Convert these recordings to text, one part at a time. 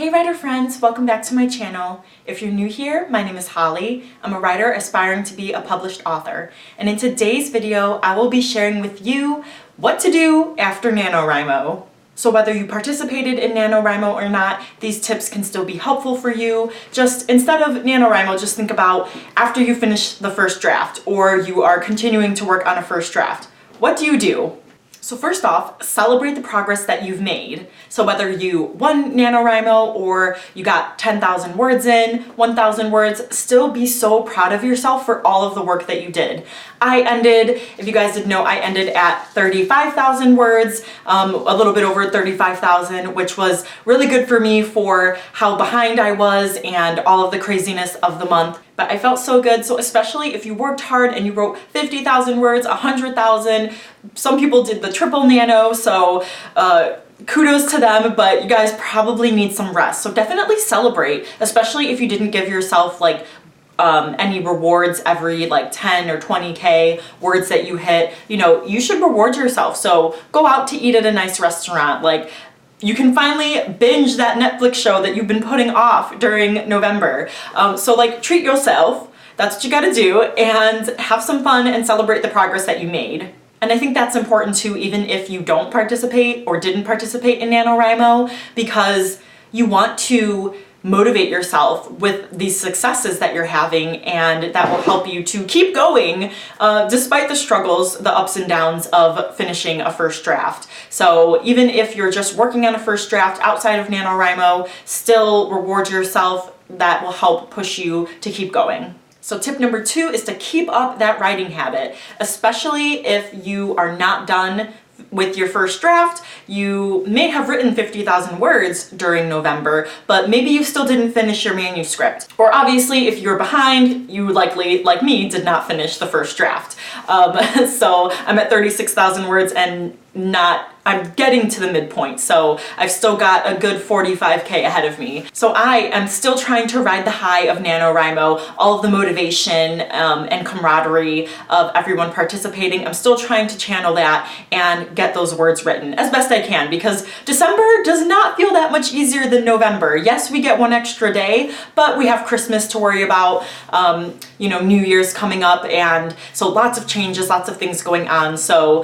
Hey writer friends, welcome back to my channel. If you're new here, my name is Holly. I'm a writer aspiring to be a published author. And in today's video, I will be sharing with you what to do after NaNoWriMo. So whether you participated in NaNoWriMo or not, these tips can still be helpful for you. Just instead of NaNoWriMo, just think about after you finish the first draft or you are continuing to work on a first draft. What do you do? So first off, celebrate the progress that you've made. So whether you won NaNoWriMo or you got 10,000 words in, 1,000 words, still be so proud of yourself for all of the work that you did. If you guys didn't know, I ended at 35,000 words, a little bit over 35,000, which was really good for me for how behind I was and all of the craziness of the month. But I felt so good, so especially if you worked hard and you wrote 50,000 words, 100,000, some people did the triple nano, so kudos to them, but you guys probably need some rest. So definitely celebrate, especially if you didn't give yourself like any rewards every like 10 or 20K words that you hit. You know, you should reward yourself. So go out to eat at a nice restaurant. Like, you can finally binge that Netflix show that you've been putting off during November. So like treat yourself, that's what you gotta do, and have some fun and celebrate the progress that you made. And I think that's important too, even if you don't participate or didn't participate in NaNoWriMo, because you want to motivate yourself with these successes that you're having, and that will help you to keep going despite the struggles, the ups and downs of finishing a first draft. So even if you're just working on a first draft outside of NaNoWriMo, still reward yourself. That will help push you to keep going. So tip number 2 is to keep up that writing habit, especially if you are not done with your first draft. You may have written 50,000 words during November, but maybe you still didn't finish your manuscript. Or obviously, if you're behind, you likely, like me, did not finish the first draft. So I'm at 36,000 words and I'm getting to the midpoint, so I've still got a good 45K ahead of me. So I am still trying to ride the high of NaNoWriMo, all of the motivation and camaraderie of everyone participating. I'm still trying to channel that and get those words written as best I can, because December does not feel that much easier than November. Yes, we get one extra day, but we have Christmas to worry about, New Year's coming up, and so lots of changes, lots of things going on. So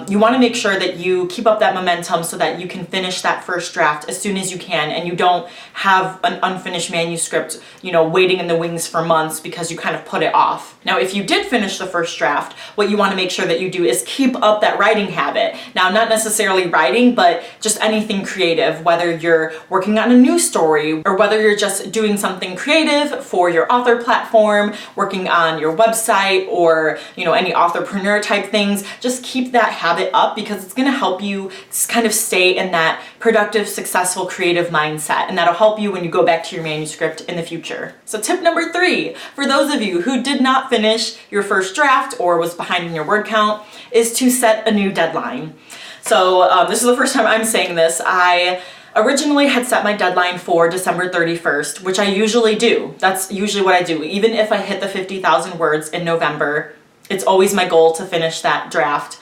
you want to make sure that you keep up that momentum so that you can finish that first draft as soon as you can, and you don't have an unfinished manuscript, waiting in the wings for months because you kind of put it off. Now, if you did finish the first draft, what you want to make sure that you do is keep up that writing habit. Now, not necessarily writing, but just anything creative, whether you're working on a new story or whether you're just doing something creative for your author platform, working on your website, or, any authorpreneur type things. Just keep that habit up, because it's going to help you kind of stay in that productive, successful, creative mindset, and that'll help you when you go back to your manuscript in the future. So tip number 3, for those of you who did not finish your first draft or was behind in your word count, is to set a new deadline. So this is the first time I'm saying this. I originally had set my deadline for December 31st, which I usually do. That's usually what I do. Even if I hit the 50,000 words in November, it's always my goal to finish that draft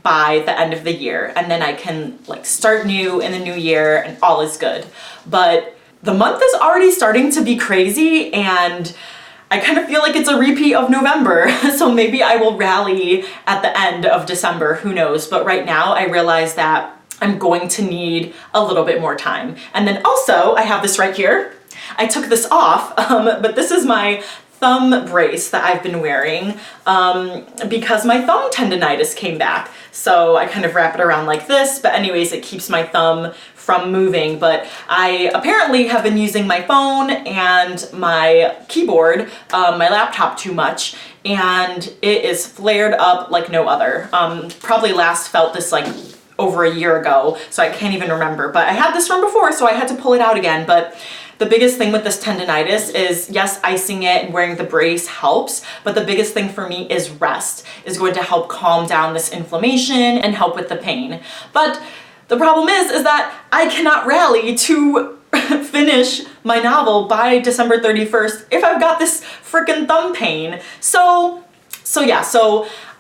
by the end of the year, and then I can start new in the new year and all is good. But the month is already starting to be crazy, and I kind of feel like it's a repeat of November. So maybe I will rally at the end of December, who knows? But right now I realize that I'm going to need a little bit more time. And then also I have this right here. I took this off, but this is my thumb brace that I've been wearing because my thumb tendonitis came back. So I kind of wrap it around like this, but anyways, it keeps my thumb from moving. But I apparently have been using my phone and my keyboard, my laptop too much, and it is flared up like no other. Probably last felt this over a year ago, so I can't even remember, but I had this from before, so I had to pull it out again. But the biggest thing with this tendonitis is, yes, icing it and wearing the brace helps, but the biggest thing for me is rest is going to help calm down this inflammation and help with the pain. But the problem is that I cannot rally to finish my novel by December 31st if I've got this freaking thumb pain. So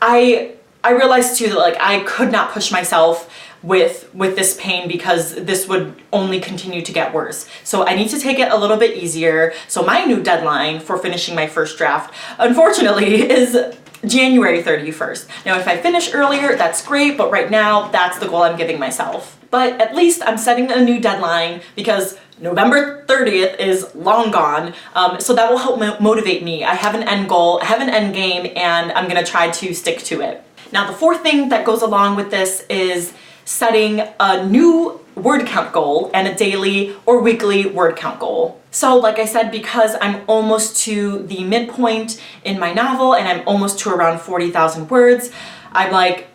I realized too that I could not push myself with this pain because this would only continue to get worse. So I need to take it a little bit easier. So my new deadline for finishing my first draft, unfortunately, is January 31st. Now, if I finish earlier, that's great, but right now, that's the goal I'm giving myself. But at least I'm setting a new deadline because November 30th is long gone, so that will help motivate me. I have an end goal, I have an end game, and I'm gonna try to stick to it. Now, the fourth thing that goes along with this is setting a new word count goal and a daily or weekly word count goal. So like I said, because I'm almost to the midpoint in my novel and I'm almost to around 40,000 words, I'm like,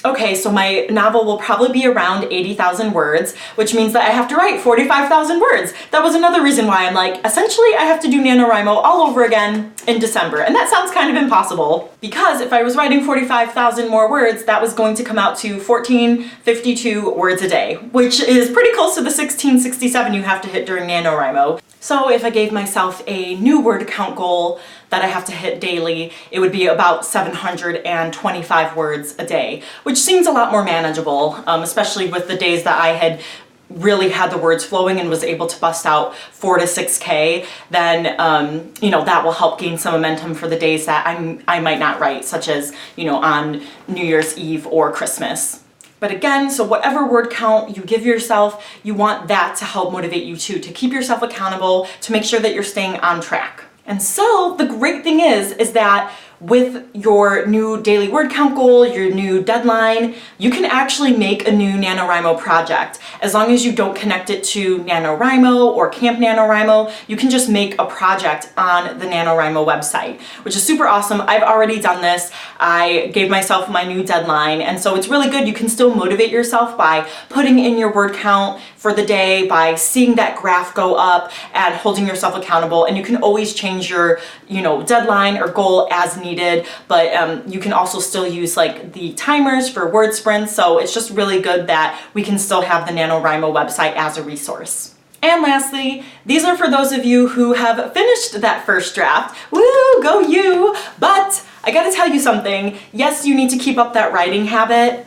okay, so my novel will probably be around 80,000 words, which means that I have to write 45,000 words. That was another reason why I'm like, essentially I have to do NaNoWriMo all over again in December. And that sounds kind of impossible because if I was writing 45,000 more words, that was going to come out to 1452 words a day, which is pretty close to the 1667 you have to hit during NaNoWriMo. So if I gave myself a new word count goal that I have to hit daily, it would be about 725 words a day, which seems a lot more manageable, especially with the days that I had really had the words flowing and was able to bust out 4 to 6K, then, that will help gain some momentum for the days that I might not write, such as, on New Year's Eve or Christmas. But again, so whatever word count you give yourself, you want that to help motivate you too, to keep yourself accountable, to make sure that you're staying on track. And so the great thing is that with your new daily word count goal, your new deadline, you can actually make a new NaNoWriMo project. As long as you don't connect it to NaNoWriMo or Camp NaNoWriMo, you can just make a project on the NaNoWriMo website, which is super awesome. I've already done this. I gave myself my new deadline, and so it's really good. You can still motivate yourself by putting in your word count for the day, by seeing that graph go up and holding yourself accountable. And you can always change your, deadline or goal as needed, but you can also still use like the timers for word sprints. So it's just really good that we can still have the NaNoWriMo website as a resource. And lastly, these are for those of you who have finished that first draft. Woo, go you! But I gotta tell you something. Yes, you need to keep up that writing habit,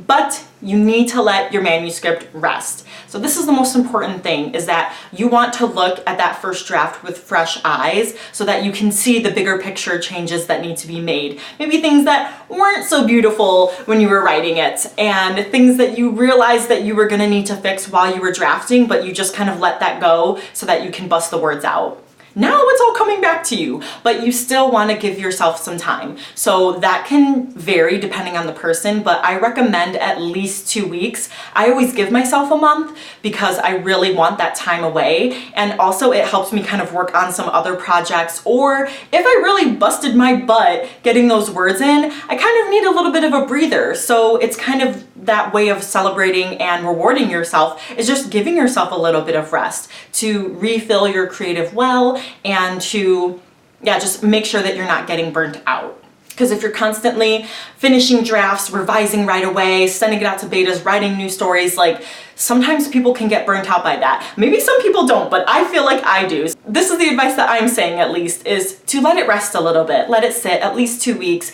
but you need to let your manuscript rest. So this is the most important thing, is that you want to look at that first draft with fresh eyes so that you can see the bigger picture changes that need to be made. Maybe things that weren't so beautiful when you were writing it, and things that you realized that you were gonna need to fix while you were drafting, but you just kind of let that go so that you can bust the words out. Now it's all coming back to you, but you still want to give yourself some time. So that can vary depending on the person, but I recommend at least 2 weeks. I always give myself a month because I really want that time away. And also it helps me kind of work on some other projects, or if I really busted my butt getting those words in, I kind of need a little bit of a breather. So it's kind of that way of celebrating and rewarding yourself, is just giving yourself a little bit of rest to refill your creative well and to, just make sure that you're not getting burnt out. Because if you're constantly finishing drafts, revising right away, sending it out to betas, writing new stories, like sometimes people can get burnt out by that. Maybe some people don't, but I feel like I do. This is the advice that I'm saying, at least, is to let it rest a little bit, let it sit at least 2 weeks.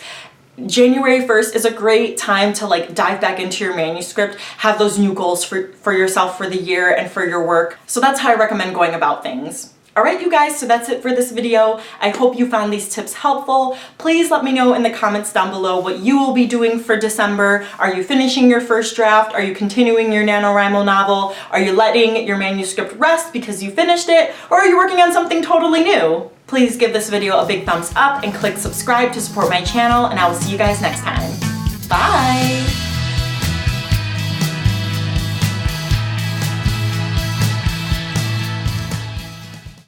January 1st is a great time to dive back into your manuscript, have those new goals for yourself for the year and for your work. So that's how I recommend going about things. All right, you guys, so that's it for this video. I hope you found these tips helpful. Please let me know in the comments down below what you will be doing for December. Are you finishing your first draft? Are you continuing your NaNoWriMo novel? Are you letting your manuscript rest because you finished it? Or are you working on something totally new? Please give this video a big thumbs up and click subscribe to support my channel, and I will see you guys next time. Bye!